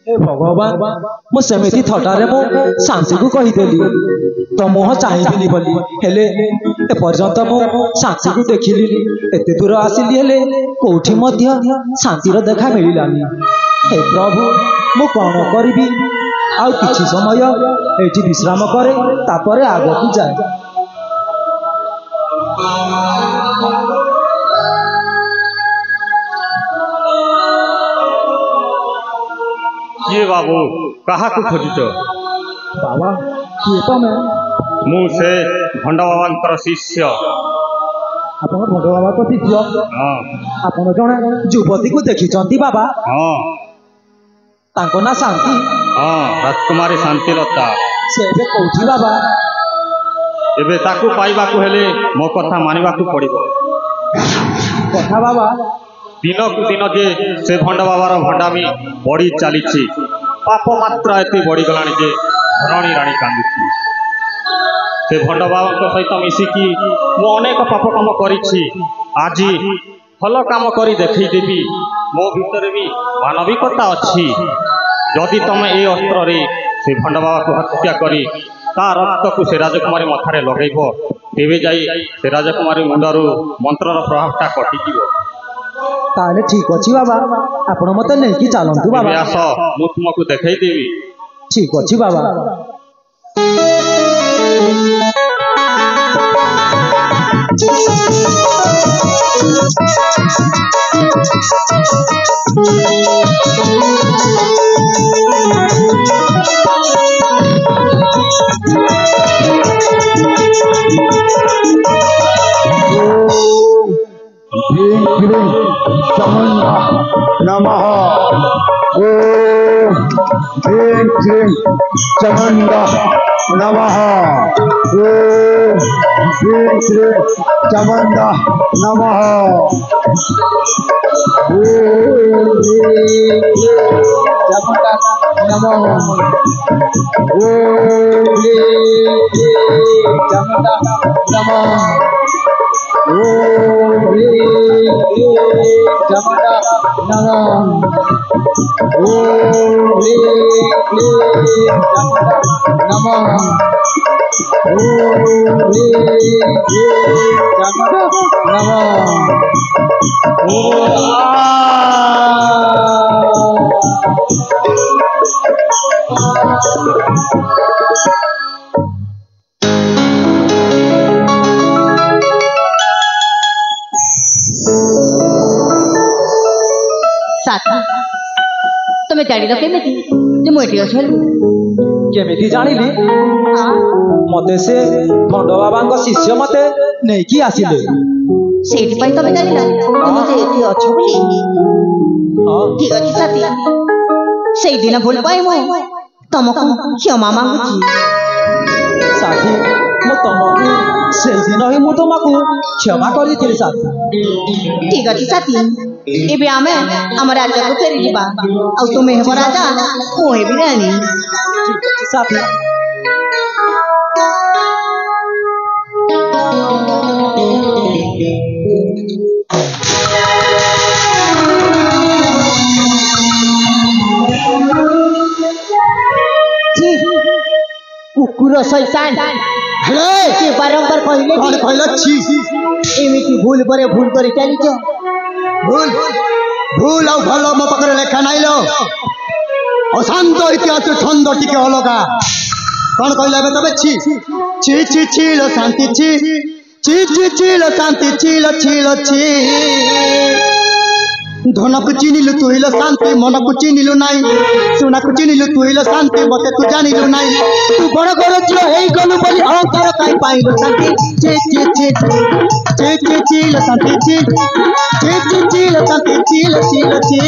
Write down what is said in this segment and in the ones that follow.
हे भगवान मु सेमिति थटारे मु शांति को कहीदेली तो मुह चाहिए बोली हेले ए पर्यंत मु शांति को देखिली एते दूर आसिली हेले कोठी मध्य शांतिर देखा मिलिलानी। हे प्रभु मु कौन करी आउ किछि समय एठी विश्राम करे तापरे आगकू जाए। ये बाबू कहा को खोजुच? बाबा किए तो मैं मु से भंड बाबा शिष्य। आपण भंड बाबा को शिष्य? हां। आपण जने युवती को देखि चंती बाबा? हां। तांको ना शांति? हां राजकुमारी शांतिलता। से बे कोठी बाबा? एबे ताकू पाइबा को हेले मो कथा मानिबा को पड़िबो। कथा बाबा? दिन को दिन जे से भंड बाबार भंडामी बढ़ी चली पाप मात्रा एत बढ़ी गलानी जे धरणी राणी कांदुची। से भंड बाबा सहित मिसिकी मु अनेक पाप काम करिछि। आज भल काम करी देखैदेवी मो भितर भी मानविकता अच्छी। जदि तमे ए अस्त्र रे से भंड बाबा को हत्या करी ता रक्त को से राजकुमारी मथारे लगेब तेबे जाई से राजकुमारी मुंडरू मंत्रर प्रभावटा कटिजिवो। ताले ठीक अछि बाबा आपण मते नै कि चलंतु बाबा। आस मु तुमको देखाई देवी। ठीक अछि बाबा। नमः। ओम ह्रीं क्लीं चामुंडा नमः। ओम ह्रीं क्लीं चामुंडा नमः। ओम ह्रीं क्लीं चामुंडा नमः। ओम ह्रीं क्लीं चामुंडा नमः। ओम ह्रीं क्लीं चामुंडा नमः। ओम ह्रीं क्लीं चामुंडा नमः। ओम ह्रीं क्लीं चामुंडा नमः। साथी तुम जानी केमिति जे मुठी अछि? केमिति जानिली? मते से भंड बाबा शिष्य मते नै कि आसिले सेठी पई तुम जानिला तुम जे एठी अछ बोली। ठीक अछि साथी सेई दिन भूल पाई मु तुमको क्षमा मांगुची। साथी मु तुमको सेई दिन ही मु तुमको क्षमा करी थिली साथी। ठीक अछि साथी एबे आमे हमर राजा को फेरी जीवा आ तुमे हेबो राजा मु हेबी रानी। ठीक अछि साथी। कुकुर शैतान हेले के बारंबार कहले कौन कहला छी एमिति भूल परे भूल करी चली छ। भूल भूल आ भलो मो पाखरे लेखा नाइलो अशांत इतिहास छंद टिके अलगा। कौन कहला बे तबे छी छी छी छी लो शांति छी छी छी छी लो शांति छी लो छी लो छी। धन को चिनिलु तू हिलो शांति मन को चिनिलु नाई सुना को चिनिलु तू हिलो शांति मते तू जानिलु नाई। तू बड़ घर झियो हेई गलु बोली अहंकार काई पाइलो शांति ची ची ची ची ची ची लो शांति ची ची ची ची लो शांति ची लो ची लो ची।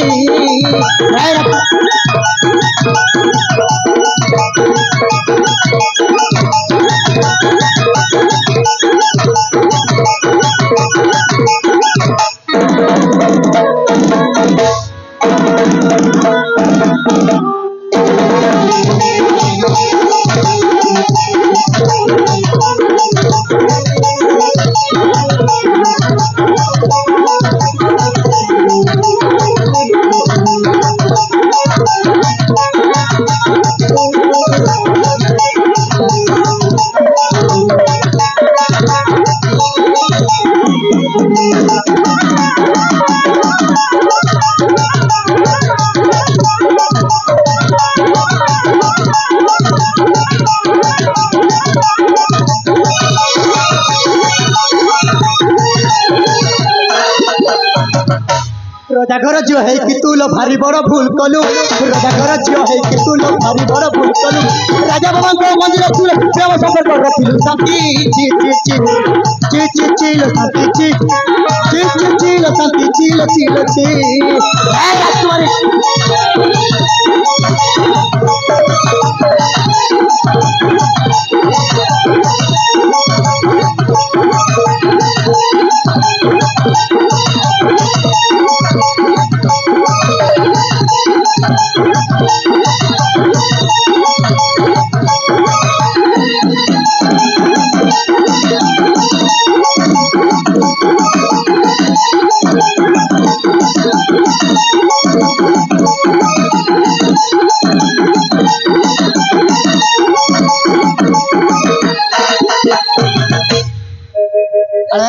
रजाघर झील है कि तू लो भारी बड़ भूल कलु रजाघर झील है कि तू लो भारी बड़ भूल कलु राजा बाबा को मंदिर तू प्रेम संपर्क रखिलु शांति ची ची ची ची ची ची लो शांति ची ची ची ची लो शांति ची लो ची ए राजकुमारी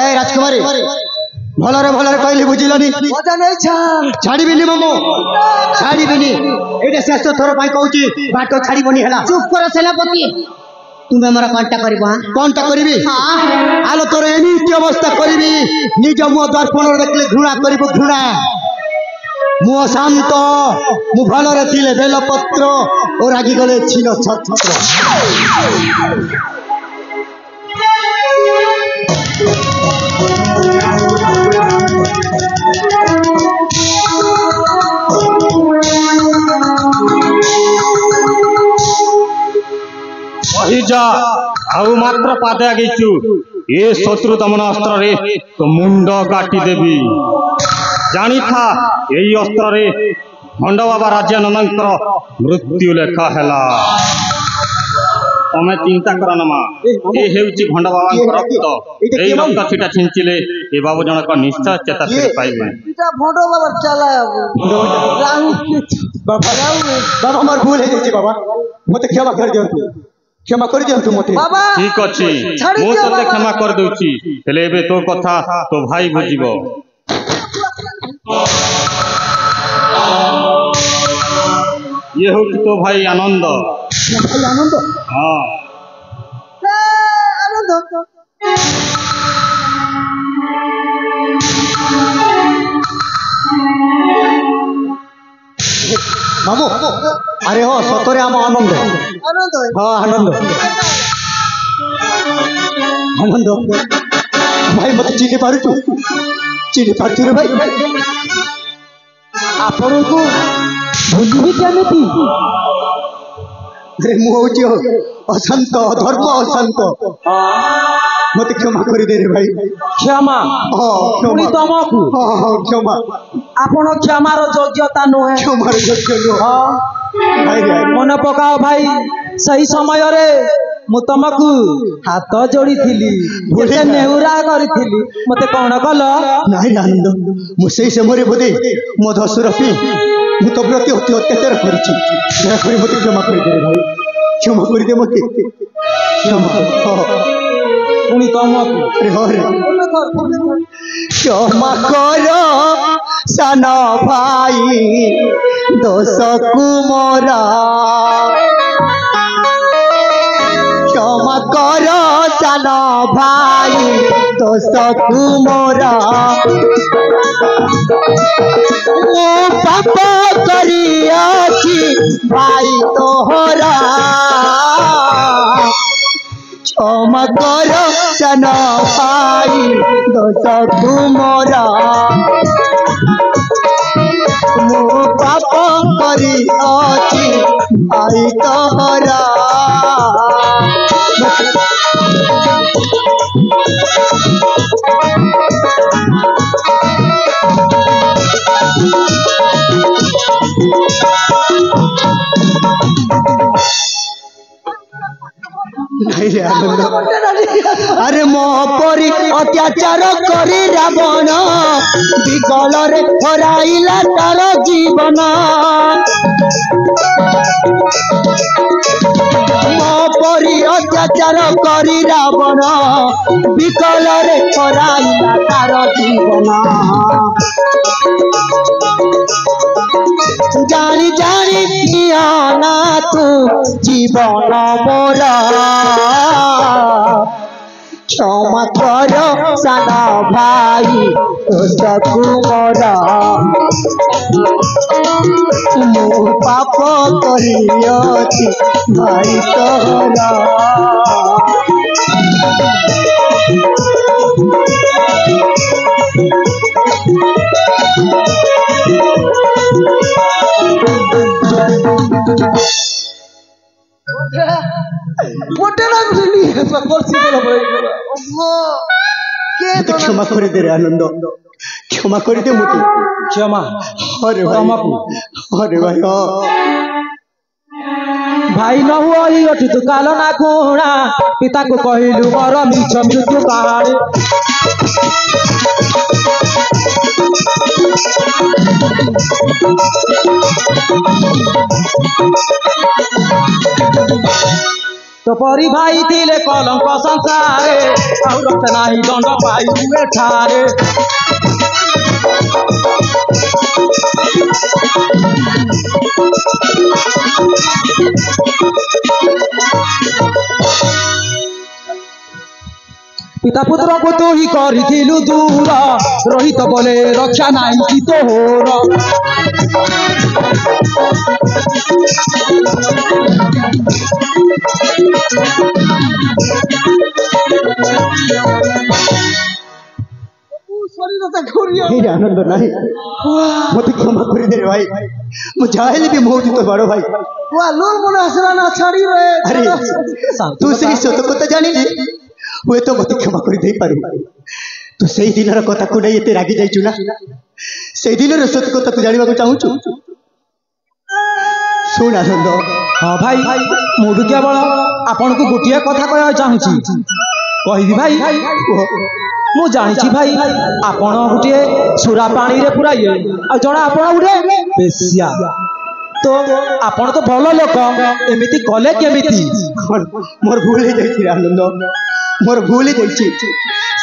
राजकुमारी भलरे भलरे कहली बुझिलनी मजा नहीं छाड़ीबिनी ममो छाड़ीबिनी एटा शेष थोर पाई कहूची बाटो छाड़ीबनी हला चुप कर सेनापति तुम्हें मोर कंटा करबा कंटा करबी आलो तोर एमिति अवस्था करबी निज मुह दर्पण देखले घृणा करबो घृणा मुह शांत मु भलरे थिले बेलपत्र और रागी गले छिलो छत्र जा आउ मात्र पादे आगेचु ए शत्रु दमन अस्त्र रे तो मुंड काटी देवी जानी था यही अस्त्र रे भंड बाबा राजानंदर मृत्यु लेखा हैला तमे चिंता कर नमा ए हेउची भंड बाबा रक्त एई रक्त छिटा छिंचिले ए बाबू जनक निश्चय चेता फिर पाइबे इटा भंड बाबा चला बाबा हमर भूल है जी बाबा मते क्षमा कर दियंतु क्षमा कर दियंतु मते बाबा ठीक अछि मु तते क्षमा कर दउची हेले एबे तो कथा तो भाई बुझिबो ये हो तो भाई आनंद आनंद हां आनंद मामू अरे हो सतरे आम आनंद आनंद हाँ आनंद आनंद भाई मत चिन्ह पारुचु चिन्ह पारुचु रे भाई आपण को भूलिबी केमिति अरे मु होची अशांत धर्म अशांत मत क्षमा कर दे रे भाई क्षमा पुणी तमकु क्षमा आपण क्षमार योग्यता नुहे क्षमार योग्य नुह भाई मन पकाओ भाई सही समय रे मु तुमको हाथ जोड़ी थिली केते नेहुरा करिथिली मते कोन कल नाही आनंद मु सही समय रे बोदे मो धसुर पी मु तो प्रति अति अत्याचार करछि दया कर मते क्षमा कर दे रे भाई क्षमा कर दे मते क्षमा पुणी तमकु अरे हो रे क्षमा कर सान भाई दोष को मोरा क्षमा कर सान भाई दोष को मोरा मो पाप करियाछि भाई तोहरा क्षमा कर सान भाई दोष को मोरा मो पाप करियाछि भाई तोहरा अरे मो परी अत्याचार करी रावण विकल रे हराइला तार जीवन मो परी अत्याचार करी रावण विकल रे हराइला तार जीवन जानी जानी नियाना तू जीवन मोरा क्षमा कर सान भाई दोष को मोरा पाप करियछि भाई तोरा मोटे ना मिली है पकोसी बोला पड़ेगा ओहो के तो क्षमा कर दे रे आनंद क्षमा कर दे मुझे क्षमा अरे भाई भाई न हुआ ही अठु तू कालो ना खुणा पिता को कहलु मोर मिछ मृत्यु कहानी तो परी भाई थिले कलंक संसारे आउ रक्त नाही दंड पाई हुए ठारे पिता पुत्र को तू ही करिथिलु दूर रोहित बोले रक्षा नाही कि तोहर शरीर से घुरिया हे आनंद नहीं मत क्षमा कर दे रे भाई मु जाहिल भी मोह तो बड़ो भाई वाह लोग मुना हसरा ना छाड़ी रे अरे तू से सत को तो जानी नहीं हुए तो मत क्षमा कर दे पारू तू सही दिन र कथा को नहीं एते रागी जाइचु ना सही दिन र सत को तू जानिबा को चाहूचु सुन आनंद हाँ भाई मु भी केवल आपन को गोटिया कथा कहया चाहूची कहबी भाई मु जानिछि भाई आपन गोटे सुरा पानी रे पुराई आ जणा आपन गोटे बेसिया तो आपन तो भलो लोक एमिति कले केमिति मोर भूल ही जाइछि आनंद मोर भूल ही जाइछि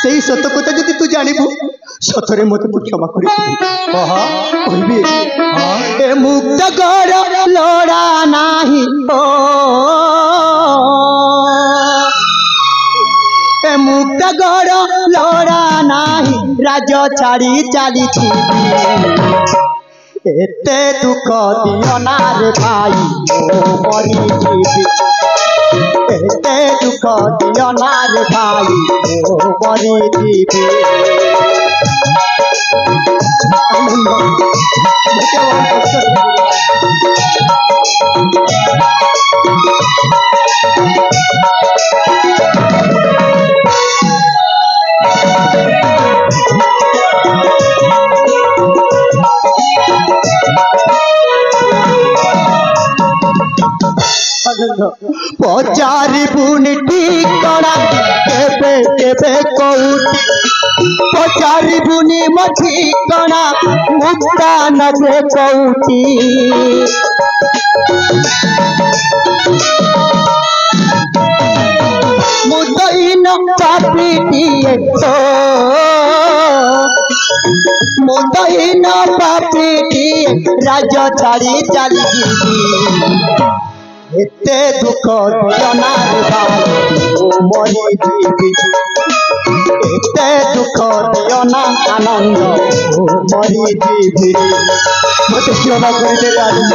सही सत कथा जदि तू जानिबु सतरे मते तू क्षमा करि कह कहबी ए मुक्त कर लोड़ा नाही ओ ए मुक्त कर लोड़ा नाही राज छाड़ी चलीछि एते दुख दियो ना रे भाई ओ मरी जीवी एते दुख दियो ना रे भाई ओ मरी जीवी पचारि पुनि ठिकଣା केबे केबे कोउटी पचारि पुनि म ठिकଣା मुक्ता नजे कोउटी मुदईन पापीटिए तो मुदईन पापीटिए राज छाड़ी चली एते दुख दियो ना रे भाई ओ मरी जीवी एते दुख दियो ना आनंद ओ मरी जीवी मते क्षमा कर दे आनंद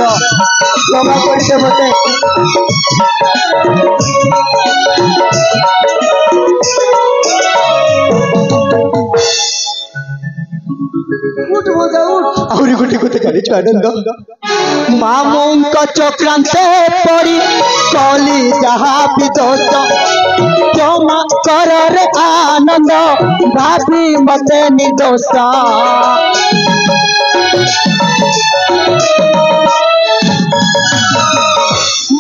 क्षमा कर दे मते उठ मजा उठ आउरी गोटे कथा जानिछु आनंद मामुंक चक्रांते पड़ी कली जहा भी दोष क्षमा कर रे आनंद भाभी मते निर्दोष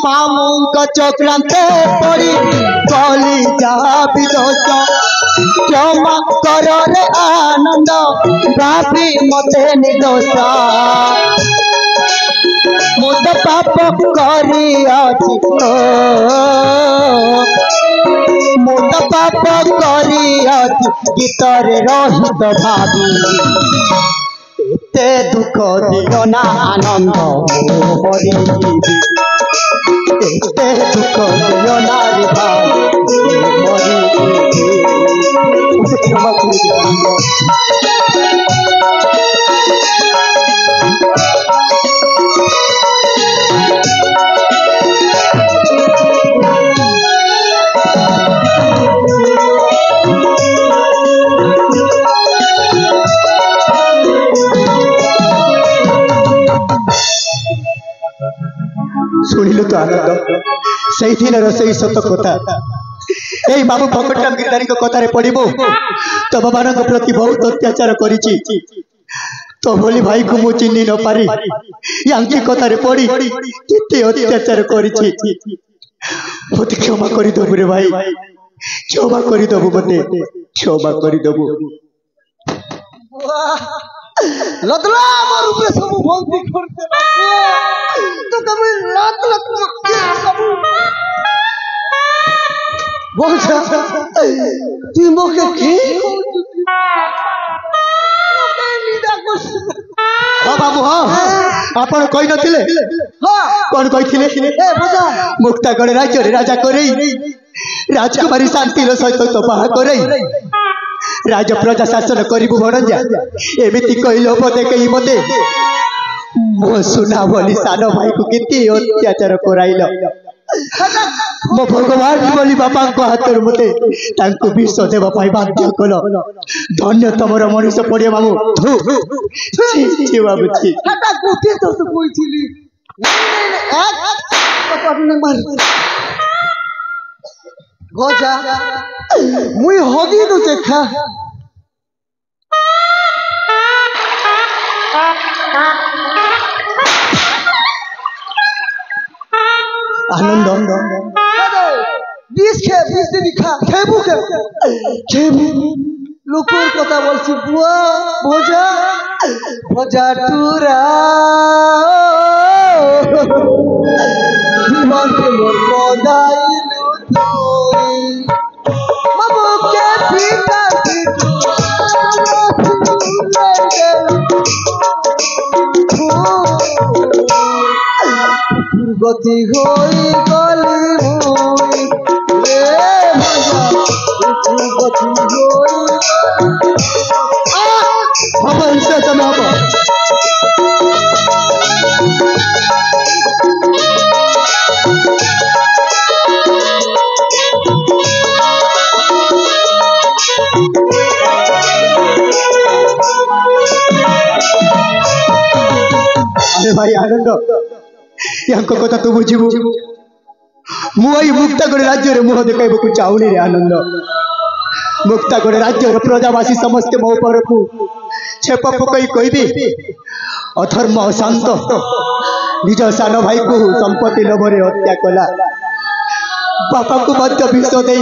मामुंक चक्रांते पड़ी कली जहा भी दोष क्षमा कर रे आनंद भाभी मते निर्दोष मुद पाप करियछि मुद पाप करियछि गीतरे रहित भावी एते दुख दियो ना आनंद मरी जीवी एते दुख दियो ना रे भाई मरी जीवी क्षमा कर दियो शुणिलु तो आनंद से दिन से सत कथा ए बाबू भगतराम गिरधारी कथार पड़ो तब मान प्रति बहुत अत्याचार करी तो भली भाई को मु चिन्ह न पारी यांकी कथार पड़ी केते अत्याचार करी मत क्षमा कर दबु रे भाई क्षमा कर दबु मते क्षमा कर दबु लदला मारू पे सब भक्ति करते तो कभी लात लत सब बोझा तू मोके के हाँ बाबू हाँ आपण कही नथिले कौन कही मुक्तागढ़ राज्य राजा करे राजकुमारी शांति सहित तो बाहा करे राज प्रजा शासन करू भणजा एमती कहल हम देख मते मो सुना बोली सान भाई को केते अत्याचार कराइल मो भगवान बोली बापा हाथ मते विष देवा बाध्य कल धन्य तमर मनुष्य पड़े मामू बाबू गजा मुई हगी तो देखा आनंद बीस दिखा खेबू लोकर कथा बोलছি बुआ भोजा भोजा टूरा जीवन के मोदाइलु तोई मबो के पीता गति होई गली मुई रे भोजा गति होई हम से समय अरे भाई आनंद यांको कथा तू बुझिबु मुई मुक्तागढ़ राज्य रे मुह देखाइबो को चाउनी रे आनंद मुक्तागढ़ राज्य रे प्रजावासी समस्त मो पर को छेप पकई कहबी अधर्म अशांत निज सान भाई को संपत्ति लोभरे हत्या कला बापा को मध्य विष दे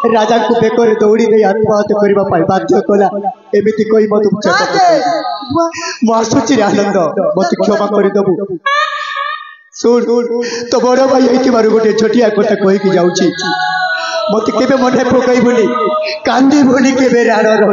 राजा को बेकर दौड़ी दे आत्महत्या करने बाध्य कला एमती कही मत आसुची आनंद मत क्षमा करदेबू सुन तो बड़ भाई ये गोटे छोटिया कथा कहीकि जाऊँगी मत के मन पकईबुनि कांदी बुनि के राण रहा